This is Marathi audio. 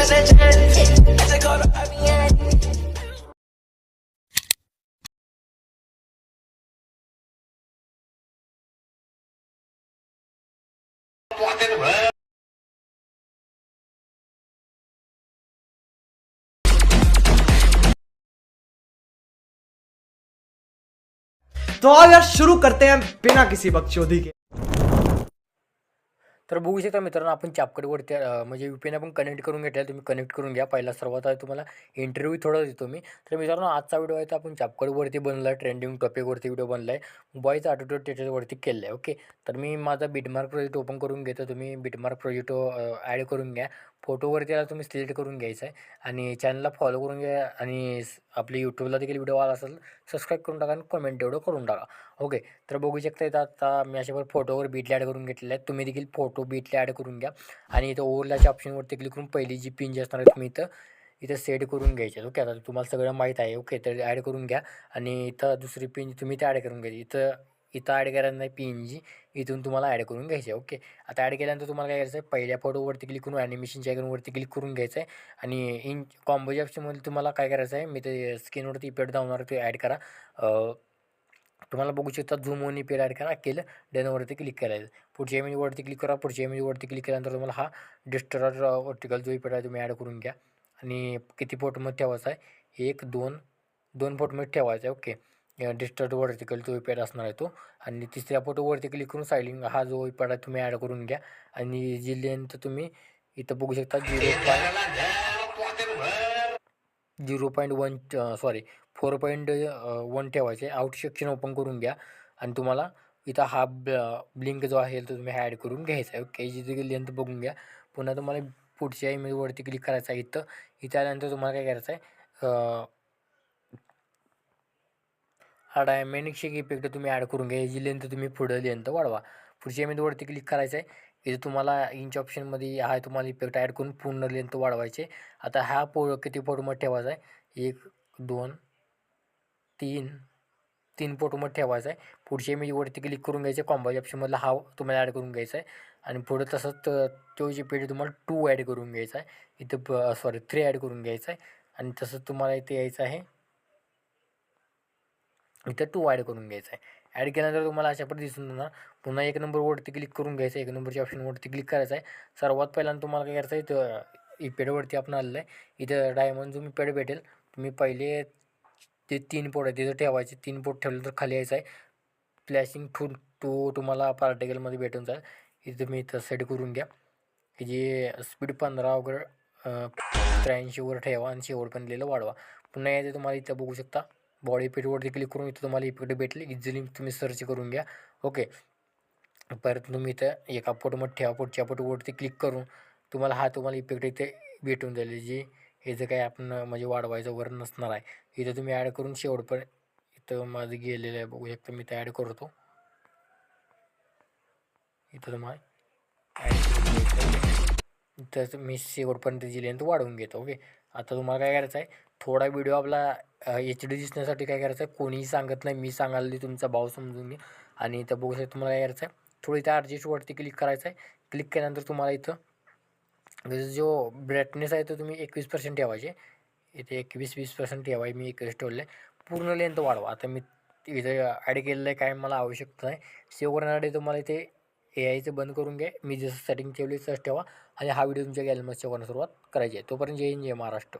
तो अब यार शुरू करते हैं बिना किसी बकचोदी के। तर बघू शकता मित्रांनो, आपण चॅपकडवरती म्हणजे VPN आपण कनेक्ट करून घेतलेला. तुम्ही कनेक्ट करून घ्या. पहिला सर्वात आधी तुम्हाला इंटरव्ह्यू थोडा देतो मी. तर मित्रांनो, आजचा व्हिडिओ आहे तर आपण चॅपकडवरती बनला आहे, ट्रेंडिंग टॉपिकवरती व्हिडिओ बनला आहे. बॉयचा ॲटिट्यूड त्याच्यावरती केलं आहे. ओके, तर मी माझा बिटमार्क प्रोजेक्ट ओपन करून घेतो. तुम्ही बिटमार्क प्रोजेक्ट ॲड करून घ्या. फोटोवरती याला तुम्ही सिलेक्ट करून घ्यायचं आहे आणि चॅनलला फॉलो करून घ्या आणि आपल्या यूट्यूबला देखील व्हिडिओ आला असेल सबस्क्राईब करून टाका आणि कमेंट तेवढं करून टाका. ओके, तर बघू शकता इथं आता मी अशावर फोटोवर बीटले ॲड करून घेतलेले आहेत. तुम्ही देखील फोटो बीटले ॲड करून घ्या आणि इथं ओव्हरलॅपच्या ऑप्शनवरती क्लिक करून पहिली जी पिन जी असणार आहे तुम्ही इथं सेट करून घ्यायचे. ओके, आता तुम्हाला सगळं माहीत आहे. ओके, तर ॲड करून घ्या आणि इथं दुसरी पिन तुम्ही इथं ॲड करून घ्यायची. इथं इथं ॲड करायला नाही पिन जी, इथून तुम्हाला ॲड करून घ्यायची आहे. ओके, आता ॲड केल्यानंतर तुम्हाला काय करायचं आहे, पहिल्या फोटोवरती क्लिक करून ॲनिमेशनच्या आयकॉनवरती क्लिक करून घ्यायचं आहे आणि इन कॉम्बोच्या ऑप्शनमध्ये तुम्हाला काय करायचं आहे, मी ते स्क्रीनवरती इफेक्ट दावणार ते ॲड करा. तुम्हाला बघू शकता झूम ऑन इफेक्ट ॲड करा. केलं, डनवरती क्लिक करायचं. पुढच्या इमेजवरती क्लिक करा. पुढच्या इमेजवरती क्लिक केल्यानंतर तुम्हाला हा डिस्टर्टर वर्टिकल जो इफेक्ट आहे तुम्ही ॲड करून घ्या आणि किती फोटोमध्ये ठेवायचा आहे, 1 2 2 फोटोमध्ये ठेवायचा आहे. ओके, डिस्टर्ट वर्टिकल जो इफेक्ट असणार आहे तो आणि तिसऱ्या फोटोवरती क्लिक करून सायलिंग हा जो इफेक्ट आहे तुम्ही ॲड करून घ्या आणि जी लेंथ तुम्ही इथं बघू शकता 0.1 सॉरी 4.1 ठेवायचे. आउट सेक्शन ओपन करून घ्या आणि तुम्हाला इथं हा ब्लिंक जो आहे तो तुम्ही ॲड करून घ्यायचा आहे. ओके, जी लेंथ बघून घ्या. पुन्हा तुम्हाला पुढच्या इमेजवरती क्लिक करायचं आहे. इथं आल्यानंतर तुम्हाला काय करायचं आहे, हा डायमॅनिक शेक इफेक्ट तुम्ही ॲड करून घ्या. याची लेंथ तुम्ही पुढं लेंथ वाढवा. पुढच्या इमेजवरती क्लिक करायचं आहे. इथे तुम्हाला इंच ऑप्शनमध्ये हा तुम्हाला इफेक्ट ॲड करून पूर्ण लेंथ वाढवायचे. आता हा किती फोटोमध्ये ठेवायचा आहे, 1 2 तीन फोटोमध्ये ठेवायचा आहे. पुढच्या इमेजवरती क्लिक करून घ्यायचं. कॉम्बोच्या ऑप्शनमधला हा तुम्हाला ॲड करून घ्यायचा आहे आणि पुढं तसंच तो जी पेज तुम्हाला 2 ॲड करून घ्यायचा आहे. इथं सॉरी 3 ॲड करून घ्यायचा आहे आणि तसंच तुम्हाला इथे यायचं आहे, इथं 2 ॲड करून घ्यायचा आहे. ॲड केल्यानंतर तुम्हाला अशा पद्धतीने दिसून येणार. पुन्हा 1 नंबरवरती क्लिक करून घ्यायचं आहे. 1 नंबरच्या ऑप्शनवरती क्लिक करायचं आहे. सर्वात पहिल्यांदा तुम्हाला काय करायचं आहे, इथं इफेक्टवरती आपण आलेलं आहे. इथं डायमंड जो इफेक्ट भेटेल, तुम्ही पहिले ते 3 पोट आहे तिथं ठेवायचे. 3 पोट ठेवल्यानंतर खाली यायचं आहे. फ्लॅशिंग टू तुम्हाला पार्टिकलमध्ये भेटून जाईल. इथं तुम्ही इथं सेट करून घ्या. की जे स्पीड 15 वगैरे 83वर ठेवा आणि शेवटपर्यंत वाढवा. पुन्हा यायचं तुम्हाला इथं बघू शकता बॉडी इफेक्टवरती क्लिक करून इथं तुम्हाला इफेक्ट भेटले. इझिली तुम्ही सर्च करून घ्या. ओके, परत तुम्ही इथं एका फोटोमध्ये ठेवा. पुढच्या फोटोवरती क्लिक करून तुम्हाला इफेक्ट इथे भेटून जाईल. जे हे जे काही आपण म्हणजे वाढवायचं वर नसणार आहे, इथं तुम्ही ॲड करून शेवटपर्यंत इथं माझं गेलेलं आहे बघू शकता. मी इथं ॲड करतो. इथं तुम्हाला ॲड करून घ्यायचं. इथं मी शेवटपर्यंत जी लेंथ वाढवून घेतो. ओके, आता तुम्हाला काय करायचं आहे, थोडा व्हिडिओ आपला HD दिसण्यासाठी काय करायचं आहे, कोणीही सांगत नाही, मी सांगायला तुमचा भाव समजून घे. आणि इथं बघू शकता तुम्हाला काय करायचं आहे, थोडं इथं ॲडजस्टवरती क्लिक करायचं आहे. क्लिक केल्यानंतर तुम्हाला इथं जो ब्राईटनेस आहे तो तुम्ही 21% ठेवायचे. इथे 21-20% ठेवाय, मी 21 ठेवलं आहे. पूर्ण लेंथ वाढवा. आता मी इथं ॲड केलेलं आहे, काय मला आवश्यकता नाही. सेव्ह करण्यासाठी तुम्हाला इथे AIचं बंद करून घ्या. मी जसं सेटिंग ठेवली तसंच ठेवा आणि हा व्हिडिओ तुमच्या गॅलरीमध्ये सेव्ह करण्यास सुरुवात करायची आहे. तोपर्यंत जय हिंद, जय महाराष्ट्र.